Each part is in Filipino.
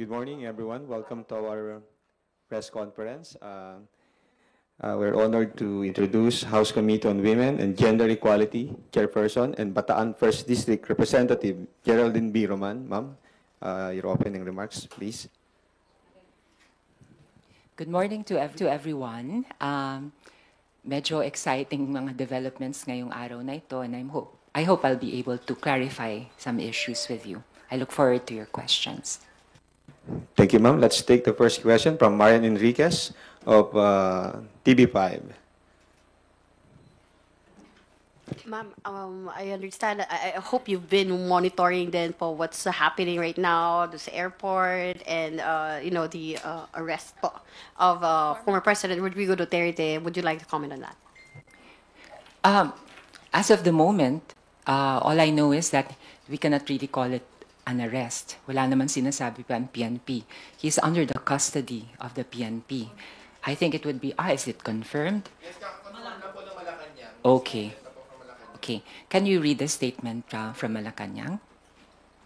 Good morning, everyone. Welcome to our press conference. We're honored to introduce House Committee on Women and Gender Equality Chairperson and Bataan First District Representative Geraldine B. Roman. Ma'am, your opening remarks, please. Good morning to everyone. Medyo exciting mga developments ngayong araw na ito, and I hope I'll be able to clarify some issues with you. I look forward to your questions. Thank you, ma'am. Let's take the first question from Marian Enriquez of TV5. Ma'am, I understand. I hope you've been monitoring then for what's happening right now, this airport, and the arrest of former President Rodrigo Duterte. Would you like to comment on that? As of the moment, all I know is that we cannot really call it an arrest. Wala naman sinasabi pa ang PNP. He's under the custody of the PNP. I think it would be, is it confirmed? Okay. Okay. Can you read the statement from Malacanang?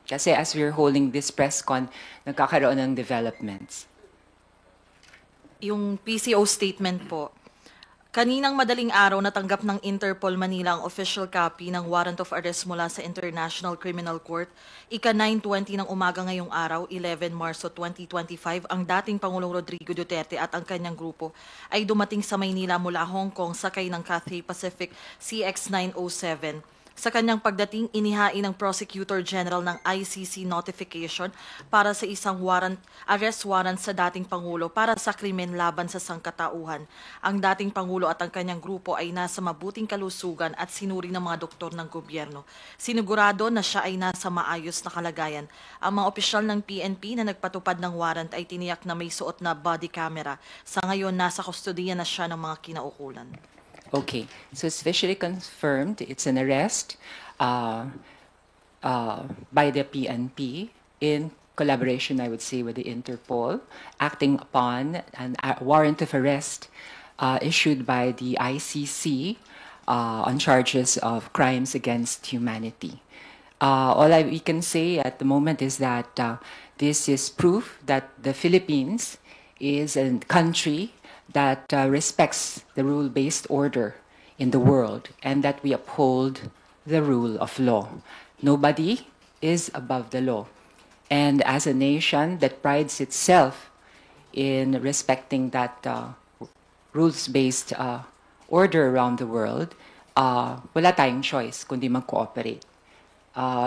Kasi as we're holding this press con, nagkakaroon ng developments. Yung PCO statement po, kaninang madaling araw natanggap ng Interpol Manila ang official copy ng warrant of arrest mula sa International Criminal Court. Ika-9:20 ng umaga ngayong araw, 11 Marso 2025, ang dating Pangulong Rodrigo Duterte at ang kanyang grupo ay dumating sa Maynila mula Hong Kong sakay ng Cathay Pacific CX-907. Sa kanyang pagdating, inihain ng Prosecutor General ng ICC notification para sa isang arrest warrant sa dating Pangulo para sa krimen laban sa sangkatauhan. Ang dating Pangulo at ang kanyang grupo ay nasa mabuting kalusugan at sinuri ng mga doktor ng gobyerno. Sinigurado na siya ay nasa maayos na kalagayan. Ang mga opisyal ng PNP na nagpatupad ng warrant ay tiniyak na may suot na body camera. Sa ngayon, nasa kustodiya na siya ng mga kinaukulan. Okay, so it's officially confirmed. It's an arrest by the PNP in collaboration, I would say, with the Interpol, acting upon a warrant of arrest issued by the ICC on charges of crimes against humanity. All we can say at the moment is that this is proof that the Philippines is a country that respects the rule-based order in the world and that we uphold the rule of law. Nobody is above the law. And as a nation that prides itself in respecting that rules-based order around the world, wala tayong choice kundi mag-cooperate.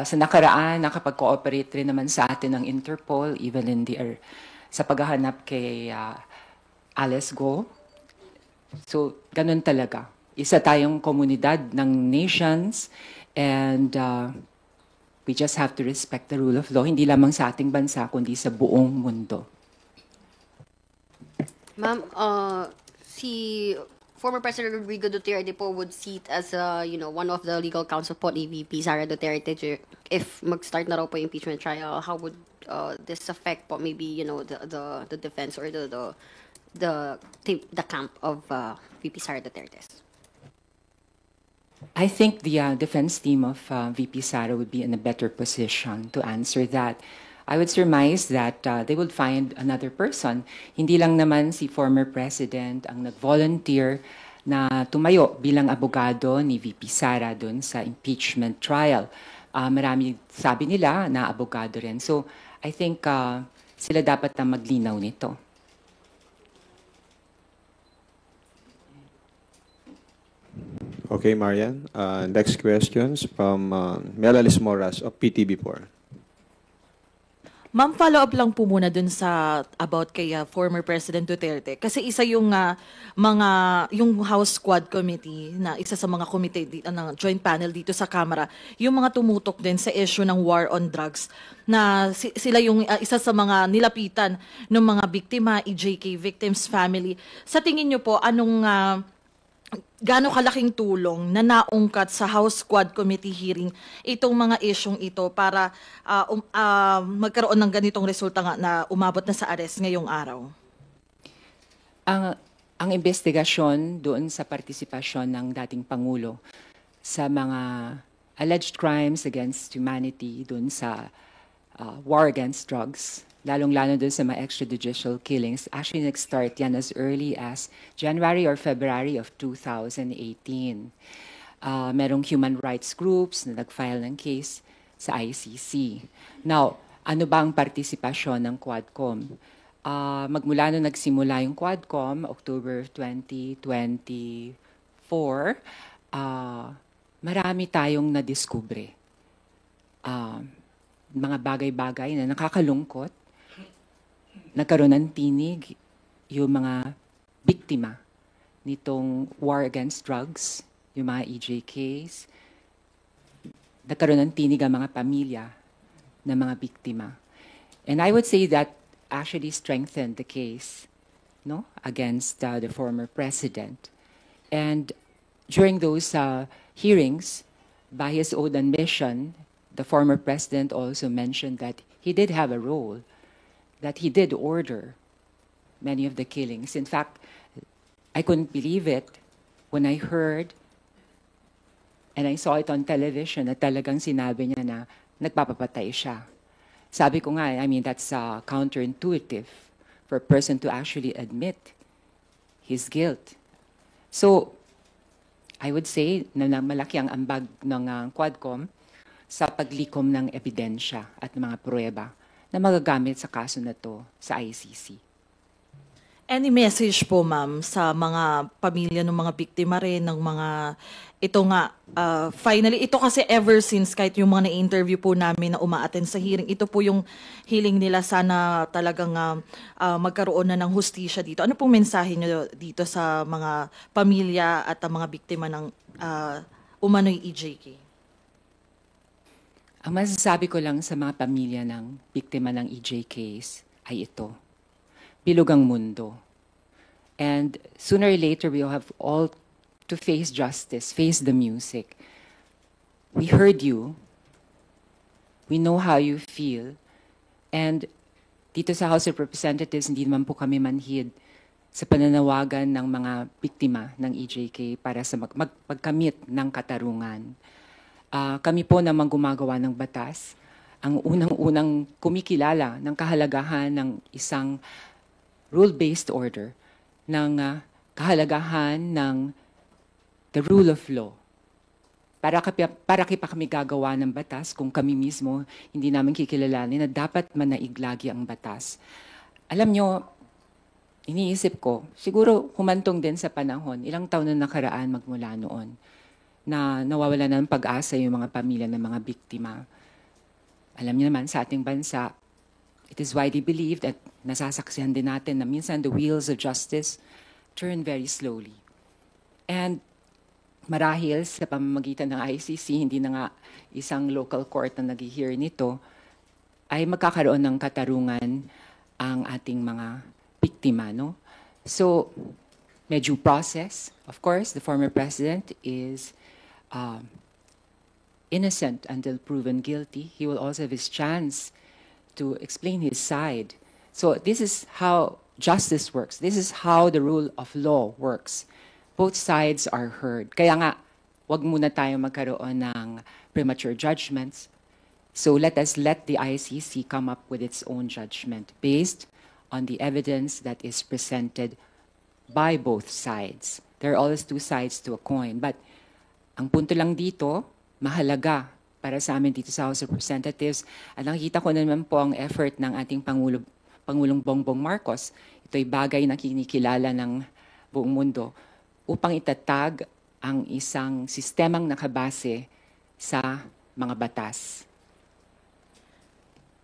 Sa nakaraan, nakapag-cooperate rin naman sa atin ng Interpol, even in sa paghahanap kay Alice Go. So, ganun talaga. Isa tayong komunidad ng nations and we just have to respect the rule of law, hindi lamang sa ating bansa, kundi sa buong mundo. Ma'am, si former President Rodrigo Duterte po would sit as one of the legal counsel po ni VP Sara Duterte if mag-start na raw po yung impeachment trial. How would this affect po maybe the defense or the camp of VP Sara Duterte? I think the defense team of VP Sara would be in a better position to answer that. I would surmise that they would find another person. Hindi lang naman si former president ang nag-volunteer na tumayo bilang abogado ni VP Sara dun sa impeachment trial. Marami sabi nila na abogado rin. So I think sila dapat na maglinaw nito. Okay, Marian. Next questions from Melalis Moras of PTV4. Ma'am, follow-up lang po muna dun sa about kay former President Duterte. Kasi isa yung yung House Squad Committee na isa sa mga committee ng joint panel dito sa Kamara, yung mga tumutok din sa issue ng war on drugs na sila yung isa sa mga nilapitan ng mga biktima, EJK victims family. Sa tingin niyo po, anong gaano kalaking tulong na naungkat sa House Squad Committee hearing itong mga isyong ito para magkaroon ng ganitong resulta nga na umabot na sa arrest ngayong araw? Ang investigasyon doon sa partisipasyon ng dating Pangulo sa mga alleged crimes against humanity doon sa war against drugs, lalong-lalo dun sa mga extrajudicial killings. Actually, nag-start yan as early as January or February of 2018. Merong human rights groups na nag-file ng case sa ICC. Now, ano ba ang partisipasyon ng Quadcom? Magmula nung nagsimula yung Quadcom, October 2024, marami tayong nadiskubre. Mga bagay-bagay na nakakalungkot, nagkaroon ng tinig yung mga biktima nitong war against drugs, yung mga EJKs, nagkaroon ng tinig ang mga pamilya ng mga biktima. And I would say that actually strengthened the case, no, against the former president. And during those hearings, by his own admission, the former president also mentioned that he did have a role, that he did order many of the killings. In fact, I couldn't believe it when I heard and I saw it on television na talagang sinabi niya na nagpapapatay siya. Sabi ko nga, I mean, that's counterintuitive for a person to actually admit his guilt. So, I would say na malaki ang ambag ng Quadcom sa paglikom ng ebidensya at mga pruweba na magagamit sa kaso na to sa ICC. Any message po, ma'am, sa mga pamilya ng mga biktima rin, ng mga, ito nga, finally, ito kasi ever since, kahit yung mga na-interview po namin na umaattend sa hearing, ito po yung hiling nila, sana talagang magkaroon na ng hustisya dito. Ano pong mensahe nyo dito sa mga pamilya at mga biktima ng umano'y EJK? Ang masasabi ko lang sa mga pamilya ng biktima ng EJKs ay ito. Bilog ang mundo. And sooner or later, we will have all to face justice, face the music. We heard you. We know how you feel. And dito sa House of Representatives, hindi naman po kami manhid sa pananawagan ng mga biktima ng EJK para sa magkamit ng katarungan. Kami po naman gumagawa ng batas. Ang unang-unang kumikilala ng kahalagahan ng isang rule-based order, ng kahalagahan ng the rule of law. Para pa kami gagawa ng batas kung kami mismo hindi namin kikilalanin na dapat manaig lagi ang batas. Alam nyo, iniisip ko, siguro humantong din sa panahon, ilang taon na nakaraan magmula noon, na nawawala na ng pag-asa yung mga pamilya ng mga biktima. Alam niyo naman, sa ating bansa, it is widely believed at nasasaksihan din natin na minsan the wheels of justice turn very slowly. And marahil sa pamamagitan ng ICC, hindi na nga isang local court na nag-hear nito, ay magkakaroon ng katarungan ang ating mga biktima, no? So, may due process. Of course, the former president is innocent until proven guilty. He will also have his chance to explain his side. So this is how justice works. This is how the rule of law works. Both sides are heard. Kaya nga, wag muna tayo magkaroon ng premature judgments. So let us let the ICC come up with its own judgment based on the evidence that is presented by both sides. There are always two sides to a coin. But ang punto lang dito, mahalaga para sa amin dito sa House of Representatives. At nakikita ko naman po ang effort ng ating Pangulong Bongbong Marcos. Ito'y bagay na kinikilala ng buong mundo upang itatag ang isang sistemang nakabase sa mga batas.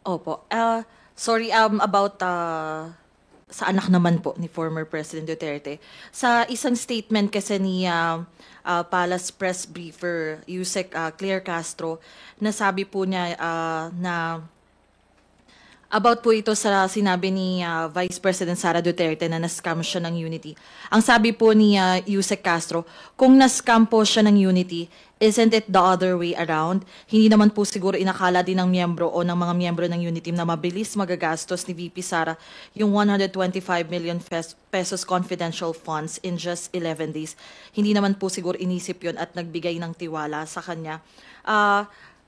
Opo. Sorry about sa anak naman po ni former President Duterte. Sa isang statement kasi ni Palace Press Briefer, Yusek Claire Castro, nasabi po niya na about po ito sa sinabi ni Vice President Sara Duterte na na-scam siya ng Unity. Ang sabi po ni Yusek Castro, kung na-scam po siya ng Unity, isn't it the other way around? Hindi naman po siguro inakala din ng miyembro o ng mga miyembro ng Unity na mabilis magagastos ni VP Sara yung 125 million pesos confidential funds in just 11 days. Hindi naman po siguro inisip yon at nagbigay ng tiwala sa kanya.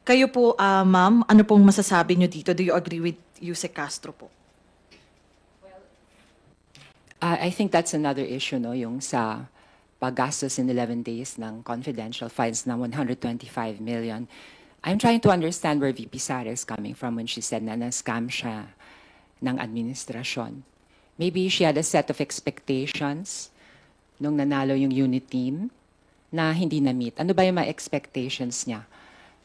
Kayo po, ma'am, ano pong masasabi nyo dito? Do you agree with Yusek Castro po? I think that's another issue, no, yung sa paggastos in 11 days ng confidential files na 125 million. I'm trying to understand where VP Sara is coming from when she said na na-scam siya ng administrasyon. Maybe she had a set of expectations nung nanalo yung unit team na hindi na-meet. Ano ba yung mga expectations niya?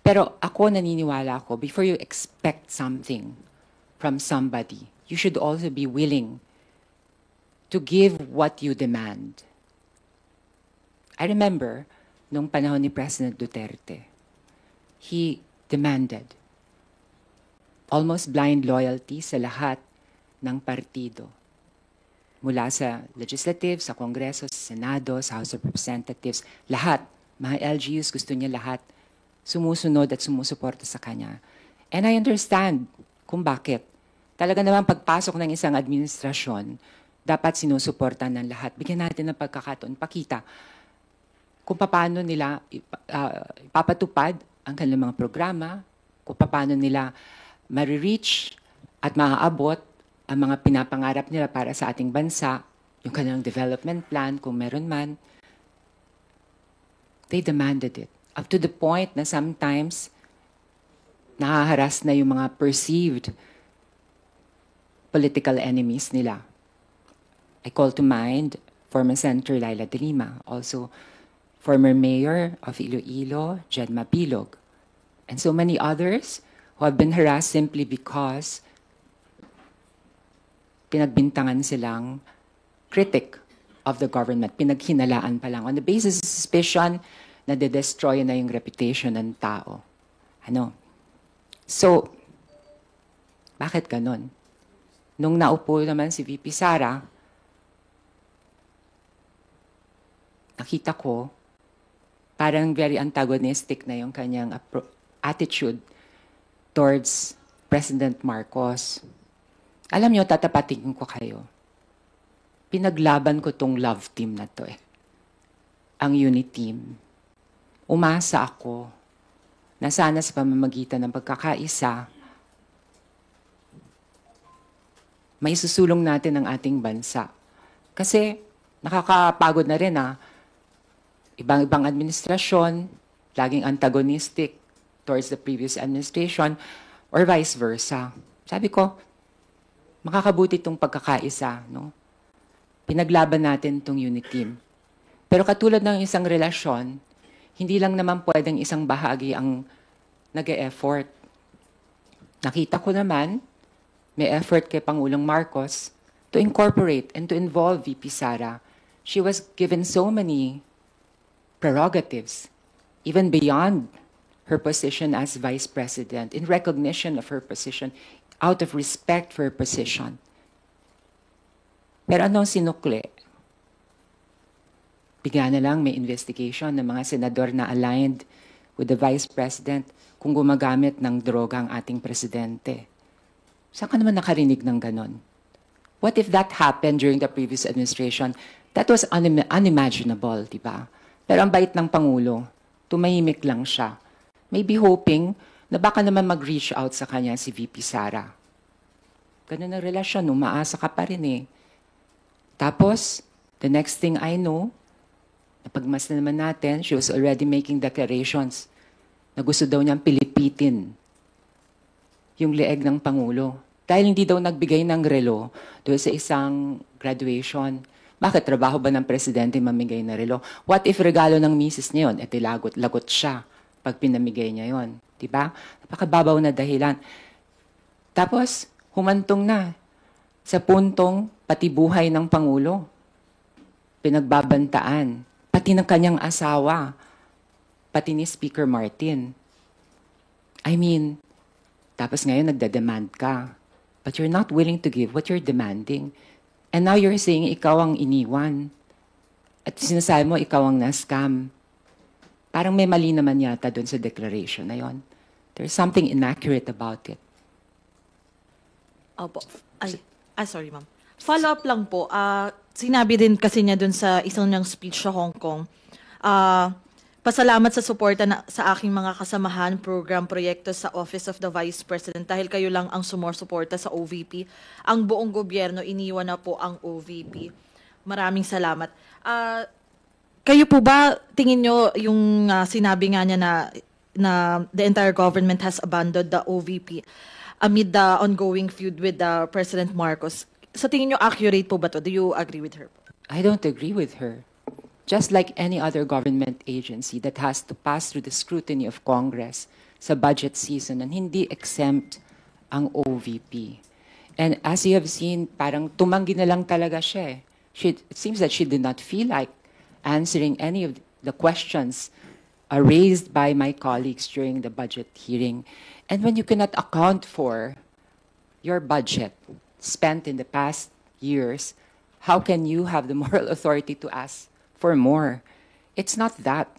Pero ako naniniwala ako, before you expect something from somebody, you should also be willing to give what you demand. I remember, nung panahon ni President Duterte, he demanded almost blind loyalty sa lahat ng partido. Mula sa legislative, sa Kongreso, sa Senado, sa House of Representatives, lahat, mga LGUs, gusto niya lahat sumusunod at sumusuporta sa kanya. And I understand kung bakit. Talaga naman pagpasok ng isang administrasyon, dapat sinusuportan ng lahat. Bigyan natin ng pagkakataon, pakita kung paano nila ipapatupad ang kanilang mga programa, kung paano nila ma-reach at maaabot ang mga pinapangarap nila para sa ating bansa, yung kanilang development plan, kung meron man. They demanded it. Up to the point na sometimes nahaharas na yung mga perceived political enemies nila. I call to mind former Senator Laila De Lima, also former Mayor of Iloilo, Jed Mapilog, and so many others who have been harassed simply because pinagbintangan silang critic of the government, pinaghinalaan pa lang on the basis of suspicion na de-destroy na yung reputation ng tao. Ano? So, bakit ganon? Nung naupo naman si VP Sara, nakita ko, parang very antagonistic na yung kanyang attitude towards President Marcos. Alam nyo, tatapatin ko kayo. Pinaglaban ko tong love team na to eh. Ang unit team. Umasa ako na sana sa pamamagitan ng pagkakaisa, may susulong natin ang ating bansa. Kasi nakakapagod na rin ibang-ibang administrasyon, laging antagonistic towards the previous administration, or vice versa. Sabi ko, makakabuti itong pagkakaisa, no? Pinaglaban natin itong unit team. Pero katulad ng isang relasyon, hindi lang naman pwedeng isang bahagi ang nag-e-effort. Nakita ko naman, may effort kay Pangulong Marcos to incorporate and to involve VP Sara. She was given so many prerogatives, even beyond her position as Vice President, in recognition of her position, out of respect for her position. Pero anong sinukli? Bigla na lang may investigation ng mga senador na aligned with the Vice President kung gumagamit ng droga ang ating presidente. Saan ka naman nakarinig ng ganon? What if that happened during the previous administration? That was unimaginable, di ba? Pero ang bait ng Pangulo, tumahimik lang siya. Maybe hoping na baka naman mag-reach out sa kanya si VP Sara. Ganun ang relasyon, umaasa ka pa rin eh. Tapos, the next thing I know, napagmasdan naman natin, she was already making declarations na gusto daw niyang pilipitin yung leeg ng Pangulo. Dahil hindi daw nagbigay ng relo doon sa isang graduation. Bakit trabaho ba ng presidente mamigay na relo? What if regalo ng misis niya yun? Lagot siya pag pinamigay niya yun. Diba? Napakababaw na dahilan. Tapos, humantong na sa puntong pati buhay ng Pangulo. Pinagbabantaan. Pati ng kanyang asawa. Pati ni Speaker Martin. I mean, tapos ngayon nagdedemand ka. But you're not willing to give what you're demanding. And now you're saying ikaw ang iniwan. At sinasabi mo ikaw ang na-scam. Parang may mali naman yata doon sa declaration na yon. There's something inaccurate about it. Opo. Sorry ma'am. Follow-up lang po. Sinabi din kasi niya doon sa isang niyang speech sa Hong Kong, pasalamat sa suporta sa aking mga kasamahan, program, proyekto sa Office of the Vice President dahil kayo lang ang sumusuporta sa OVP. Ang buong gobyerno, iniwan na po ang OVP. Maraming salamat. Kayo po ba, tingin nyo yung sinabi nga niya na the entire government has abandoned the OVP amid the ongoing feud with President Marcos? Sa tingin nyo, accurate po ba to? Do you agree with her? I don't agree with her. Just like any other government agency that has to pass through the scrutiny of Congress sa budget season and hindi exempt ang OVP. And as you have seen, parang tumanggi na lang talaga siya. It seems that she did not feel like answering any of the questions raised by my colleagues during the budget hearing. And when you cannot account for your budget spent in the past years, how can you have the moral authority to ask for more? It's not that.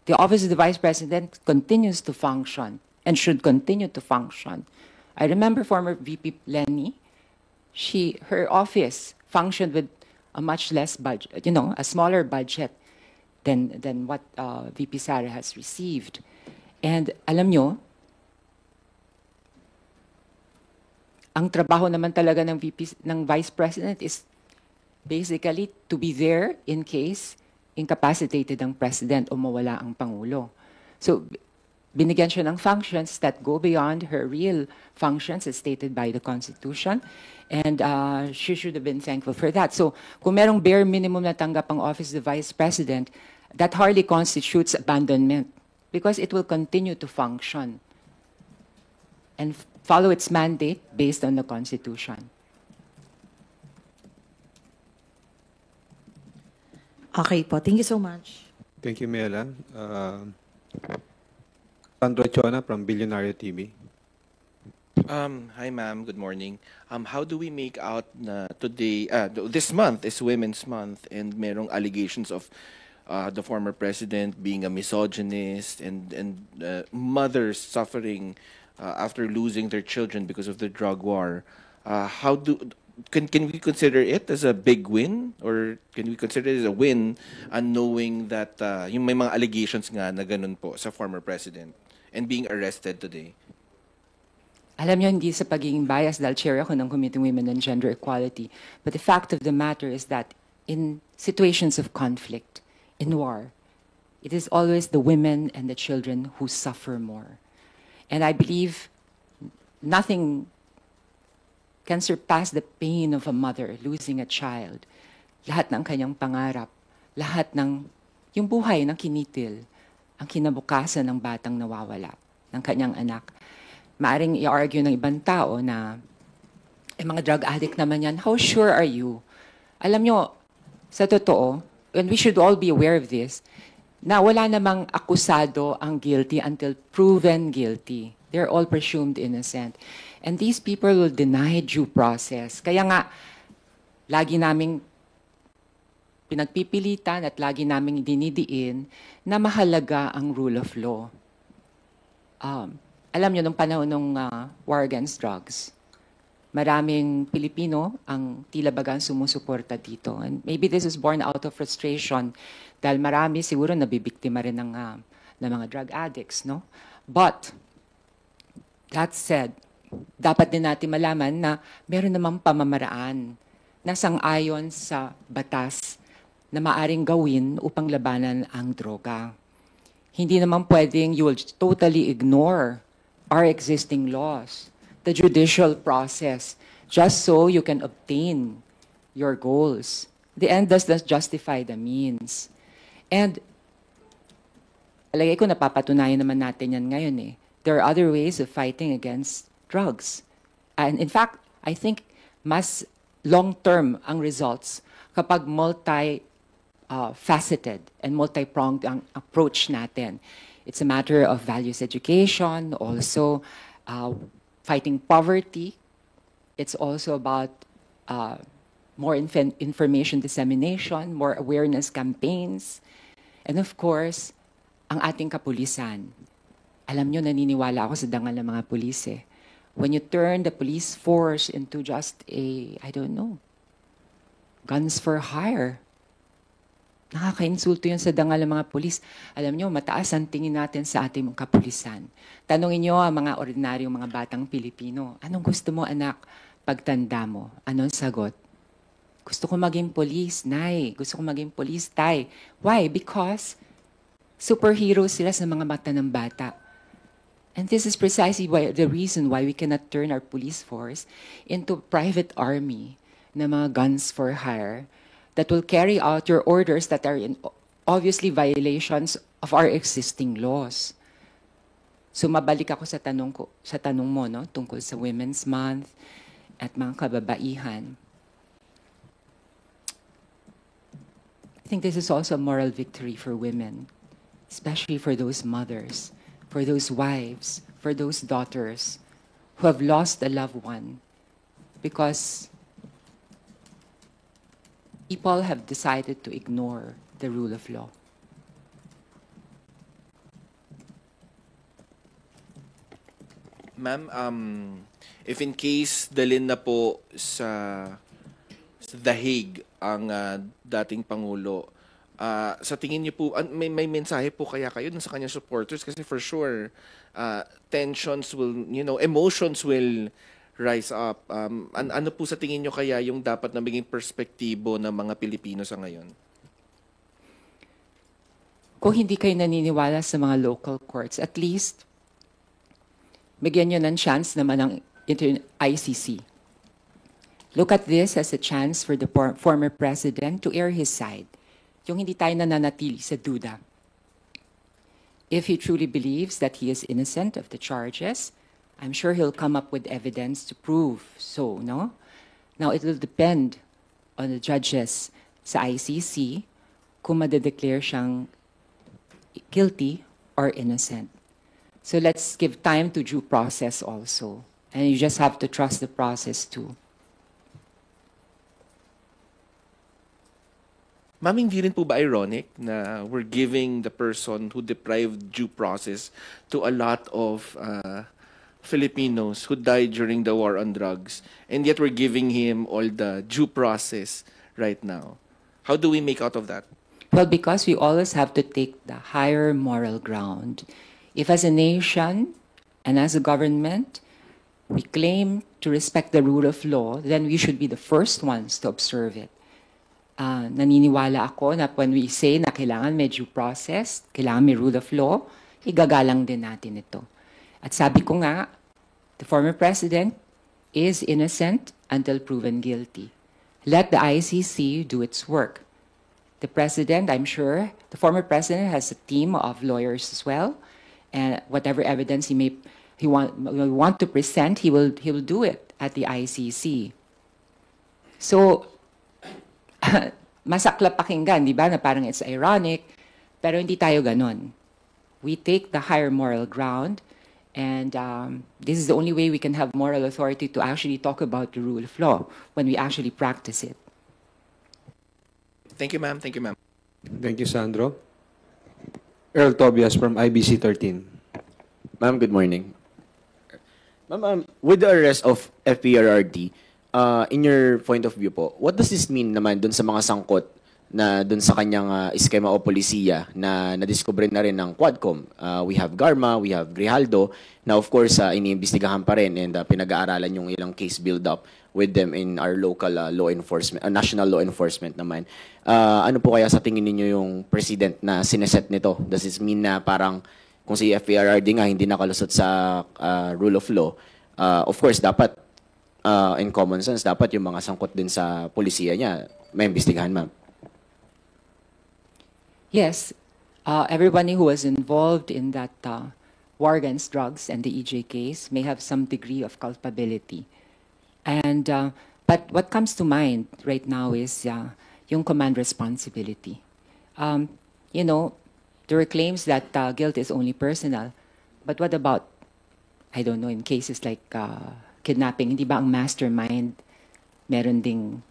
The Office of the Vice President continues to function and should continue to function. I remember former VP Lenny, her office functioned with a much less budget, a smaller budget than what VP Sara has received. And alam nyo, ang trabaho naman talaga ng Vice President is basically to be there in case incapacitated ang President o mawala ang Pangulo. So, binigyan siya ng functions that go beyond her real functions as stated by the Constitution. And she should have been thankful for that. So, kung merong bare minimum na tanggap ang Office of the Vice President, that hardly constitutes abandonment because it will continue to function and follow its mandate based on the Constitution. Okay po. Thank you so much. Thank you, Mela. Sandro Chona from Billionario TV. Hi, ma'am. Good morning. How do we make out na today, this month is Women's Month and merong allegations of the former president being a misogynist and mothers suffering after losing their children because of the drug war. Can we consider it as a big win, or can we consider it as a win knowing that yung may mga allegations nga na ganun po sa former president and being arrested today? Alam niyo, hindi sa pagiging bias dahil chair ako ng Committee on Women and Gender Equality. But the fact of the matter is that in situations of conflict, in war, it is always the women and the children who suffer more. And I believe nothing can surpass the pain of a mother losing a child. Lahat ng kanyang pangarap, lahat ng yung buhay ng kinitil, ang kinabukasan ng batang nawawala, ng kanyang anak. Maaring i-argue ng ibang tao na mga drug addict naman yan, how sure are you? Alam nyo, sa totoo, and we should all be aware of this, na wala namang akusado ang guilty until proven guilty. They're all presumed innocent. And these people will deny due process. Kaya nga, lagi naming pinagpipilitan at lagi naming dinidiin na mahalaga ang rule of law. Alam nyo, nung panahon ng war against drugs, maraming Pilipino ang tila bagang sumusuporta dito. And maybe this is born out of frustration dahil marami siguro nabibiktima rin ng mga drug addicts, no? But, that said, dapat din natin malaman na meron namang pamamaraan na sang-ayon sa batas na maaring gawin upang labanan ang droga. Hindi naman pwedeng you will totally ignore our existing laws, the judicial process, just so you can obtain your goals. The end does not justify the means. And alagay ko napapatunayan naman natin yan ngayon eh. There are other ways of fighting against drugs. And in fact, I think mas long-term ang results kapag multi-faceted and multi-pronged ang approach natin. It's a matter of values education, also fighting poverty. It's also about more information dissemination, more awareness campaigns, and of course, ang ating kapulisan. Alam nyo, naniniwala ako sa dangal ng mga pulis eh. When you turn the police force into just guns for hire, Nakakainsulto yun sa dangal ng mga pulis. Alam nyo, mataas ang tingin natin sa ating mga kapulisan. Tanungin nyo ang mga ordinaryong mga batang Pilipino, anong gusto mo anak pagtanda mo? Anong sagot? Gusto ko maging police, nay. Gusto ko maging police, tay. Why? Because superhero sila sa mga mata ng bata. And this is precisely the reason why we cannot turn our police force into private army na mga guns for hire that will carry out your orders that are in obviously violations of our existing laws. So mabalik ako sa tanong mo no tungkol sa Women's Month at mga kababaihan. I think this is also a moral victory for women, especially for those mothers, for those wives, for those daughters who have lost a loved one because people have decided to ignore the rule of law. Ma'am, if in case dalhin na po sa The Hague ang dating Pangulo, sa tingin niyo po, may mensahe po kaya kayo sa kanyang supporters? Kasi for sure, tensions will, emotions will rise up. Ano po sa tingin niyo kaya yung dapat na maging perspektibo ng mga Pilipino sa ngayon? Kung hindi kayo naniniwala sa mga local courts, at least, bigyan nyo ng chance naman ng ICC. Look at this as a chance for the former president to air his side. Yung hindi tayo nananatili sa duda. If he truly believes that he is innocent of the charges, I'm sure he'll come up with evidence to prove so, no? Now, it will depend on the judges sa ICC kung madedeclare siyang guilty or innocent. So let's give time to due process also. And you just have to trust the process too. Ma'am, hindi rin po ba ironic na we're giving the person who deprived due process to a lot of Filipinos who died during the war on drugs, and yet we're giving him all the due process right now? How do we make out of that? Well, because we always have to take the higher moral ground. If as a nation and as a government, we claim to respect the rule of law, then we should be the first ones to observe it. Naniniwala ako na when we say na kailangan may due process, kailangan may rule of law, igagalang din natin ito. At sabi ko nga, the former president is innocent until proven guilty. Let the ICC do its work. The president, I'm sure, the former president has a team of lawyers as well, and whatever evidence he want to present, he will do it at the ICC. So, masaklap pakinggan, di ba, na parang it's ironic, pero hindi tayo ganon. We take the higher moral ground, and this is the only way we can have moral authority to actually talk about the rule of law when we actually practice it. Thank you, ma'am. Thank you, ma'am. Thank you, Sandro. Earl Tobias from IBC 13. Ma'am, good morning. Ma'am, with the arrest of FPRRD, in your point of view po, what does this mean naman dun sa mga sangkot na dun sa kanyang eskema o polisiya na nadiskubre na rin ng Quadcom? We have Garma, we have Grijaldo, na of course iniimbestigahan pa rin and pinag-aaralan yung ilang case build-up with them in our local law enforcement, national law enforcement naman. Ano po kaya sa tingin ninyo yung president na sineset nito? Does this mean na parang kung si FPRRD nga hindi nakalusot sa rule of law, of course dapat in common sense, dapat yung mga sangkot din sa polisiya niya may imbestigahan, ma'am? Yes, everybody who was involved in that war against drugs and the EJ case may have some degree of culpability. And but what comes to mind right now is yung command responsibility. You know, there are claims that guilt is only personal, but what about, I don't know, in cases like kidnapping, hindi ba ang mastermind meron ding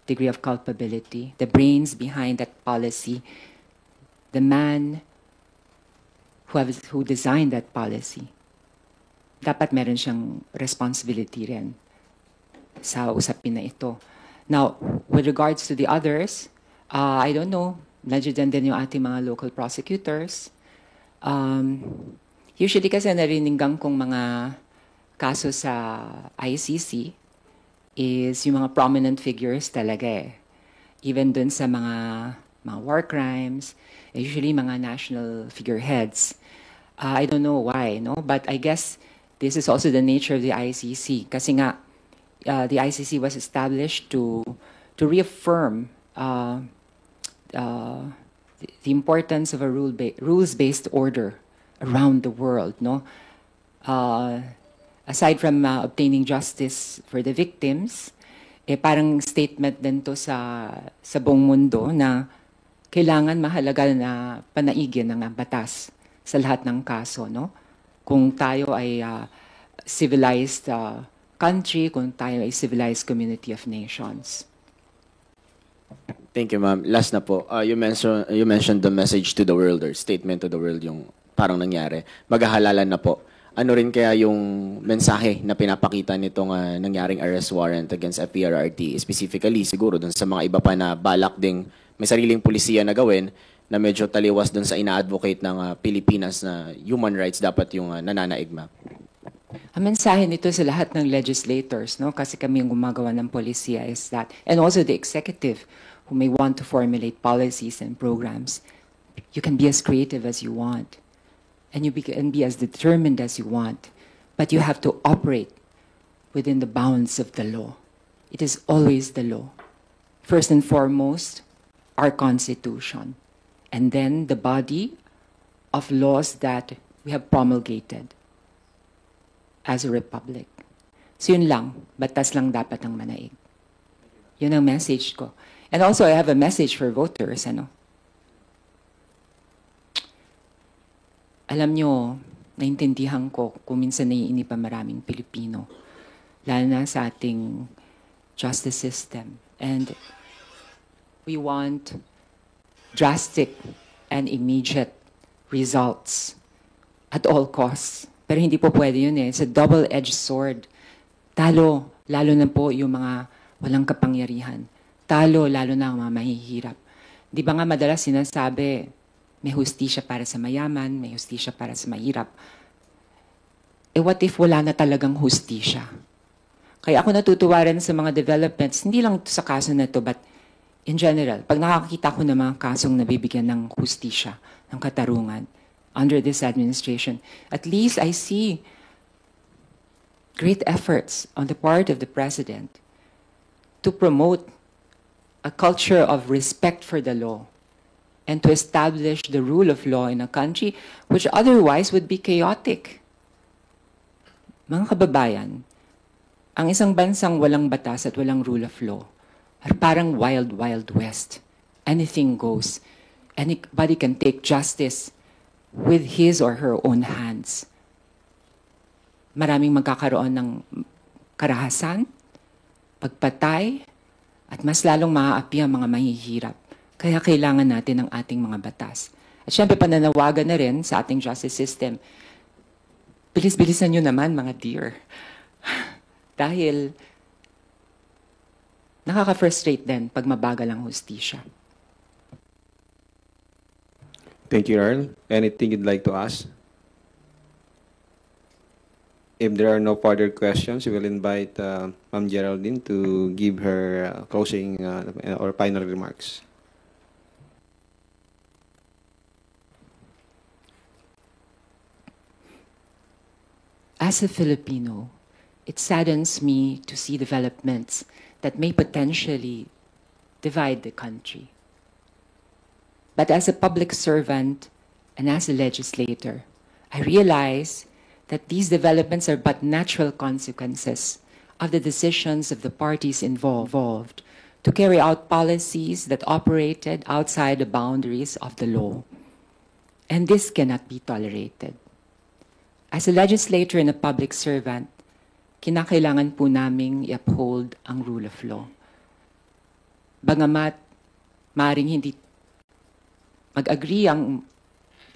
degree of culpability? The brains behind that policy, the man who designed that policy, dapat meron siyang responsibility rin sa usapin na ito. Now, with regards to the others, I don't know, nandiyan din yung ating mga local prosecutors. Usually kasi narininggan kong mga kaso sa ICC is yung mga prominent figures talaga eh. Even dun sa mga war crimes, usually mga national figureheads. I don't know why, no? But I guess this is also the nature of the ICC. Kasi nga, the ICC was established to reaffirm the importance of a rules-based order around the world, no? Aside from obtaining justice for the victims, parang statement din to sa buong mundo na kailangan mahalaga na panaigin ng batas sa lahat ng kaso, no? Kung tayo ay civilized country, kung tayo ay civilized community of nations. Thank you, ma'am. Last na po. You mentioned the message to the world or statement to the world yung parang nangyari. Maghahalalan na po. Ano rin kaya yung mensahe na pinapakita nitong nangyaring arrest warrant against FPRRT? Specifically, siguro dun sa mga iba pa na balak ding may sariling pulisiya na gawin na medyo taliwas dun sa ina-advocate ng Pilipinas na human rights dapat yung nananaig, ma'am. Ang mensahe nito sa lahat ng legislators, no? Kasi kami yung gumagawa ng polisiya is that, and also the executive who may want to formulate policies and programs, you can be as creative as you want. And you can be as determined as you want. But you have to operate within the bounds of the law. It is always the law. First and foremost, our Constitution. And then the body of laws that we have promulgated as a republic. So yun lang, batas lang dapat ang manaig. Yun ang message ko. And also, I have a message for voters, ano? Alam nyo, naintindihan ko kung minsan naiinip pa maraming Pilipino, lalo na sa ating justice system. And we want drastic and immediate results at all costs. Pero hindi po pwede yun eh. It's a double-edged sword. Talo, lalo na po yung mga walang kapangyarihan. Talo, lalo na ang mga mahihirap. Di ba nga madalas sinasabi, may hustisya para sa mayaman, may hustisya para sa mahirap. What if wala na talagang hustisya? Kaya ako natutuwa rin sa mga developments, hindi lang sa kaso na to, but in general, pag nakakita ko ng mga kasong nabibigyan ng hustisya, ng katarungan, under this administration, at least I see great efforts on the part of the President to promote a culture of respect for the law and to establish the rule of law in a country which otherwise would be chaotic. Mga kababayan, ang isang bansang walang batas at walang rule of law ay parang wild, wild west. Anything goes. Anybody can take justice with his or her own hands. Maraming magkakaroon ng karahasan, pagpatay, at mas lalong maaapi ang mga mahihirap. Kaya kailangan natin ng ating mga batas. At syempre, pananawagan na rin sa ating justice system. Bilis-bilisan nyo naman, mga dear. Dahil nakaka-frustrate din pag mabagal ang hustisya. Thank you, Earl. Anything you'd like to ask? If there are no further questions, we will invite Ma'am Geraldine to give her closing or final remarks. As a Filipino, it saddens me to see developments that may potentially divide the country. But as a public servant and as a legislator, I realize that these developments are but natural consequences of the decisions of the parties involved to carry out policies that operated outside the boundaries of the law. And this cannot be tolerated. As a legislator and a public servant, kinakailangan po naming i-uphold ang rule of law. Bagamat maaaring hindi mag-agree ang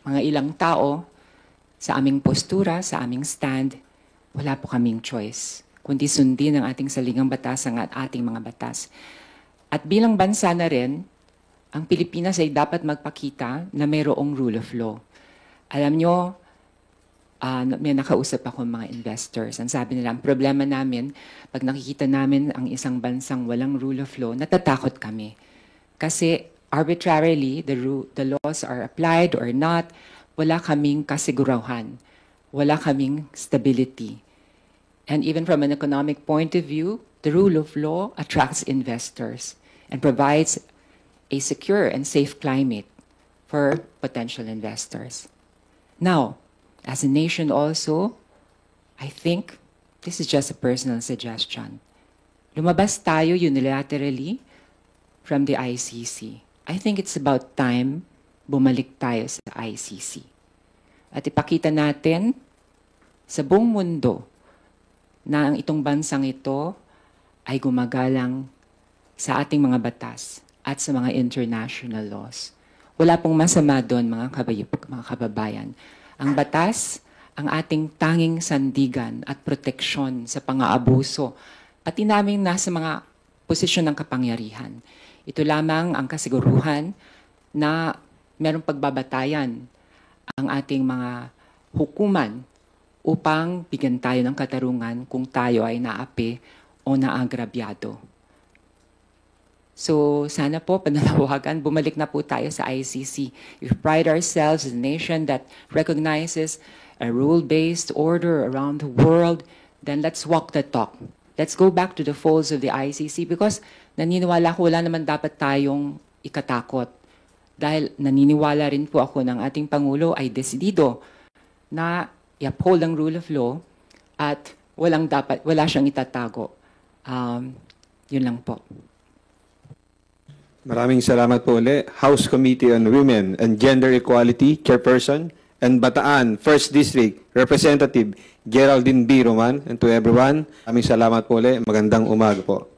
mga ilang tao sa aming postura, sa aming stand, wala po kaming choice, kundi sundin ang ating saligang batas, ang ating mga batas. At bilang bansa na rin, ang Pilipinas ay dapat magpakita na mayroong rule of law. Alam nyo, may nakausap ako mga investors. Ang sabi nila, ang problema namin, pag nakikita namin ang isang bansang walang rule of law, natatakot kami. Kasi arbitrarily, the laws are applied or not, wala kaming kasigurahan. Wala kaming stability. And even from an economic point of view, the rule of law attracts investors and provides a secure and safe climate for potential investors. Now, as a nation also, I think this is just a personal suggestion. Lumabas tayo unilaterally from the ICC. I think it's about time bumalik tayo sa ICC. At ipakita natin sa buong mundo na ang itong bansang ito ay gumagalang sa ating mga batas at sa mga international laws. Wala pong masama doon, mga kababayan. Ang batas, ang ating tanging sandigan at proteksyon sa pang-aabuso, pati namin nasa mga posisyon ng kapangyarihan. Ito lamang ang kasiguruhan na merong pagbabatayan ang ating mga hukuman upang bigyan tayo ng katarungan kung tayo ay naapi o naagrabyado. So sana po, pananawagan, bumalik na po tayo sa ICC. We pride ourselves as a nation that recognizes a rule-based order around the world, then let's walk the talk. Let's go back to the folds of the ICC because naniniwala ko wala naman dapat tayong ikatakot. Dahil naniniwala rin po ako ng ating Pangulo ay desidido na i-uphold ang rule of law at wala siyang itatago. Yun lang po. Maraming salamat po ulit. House Committee on Women and Gender Equality, Chairperson, and Bataan, 1st District, Representative Geraldine B. Roman, and to everyone, maraming salamat po ulit. Magandang umaga po.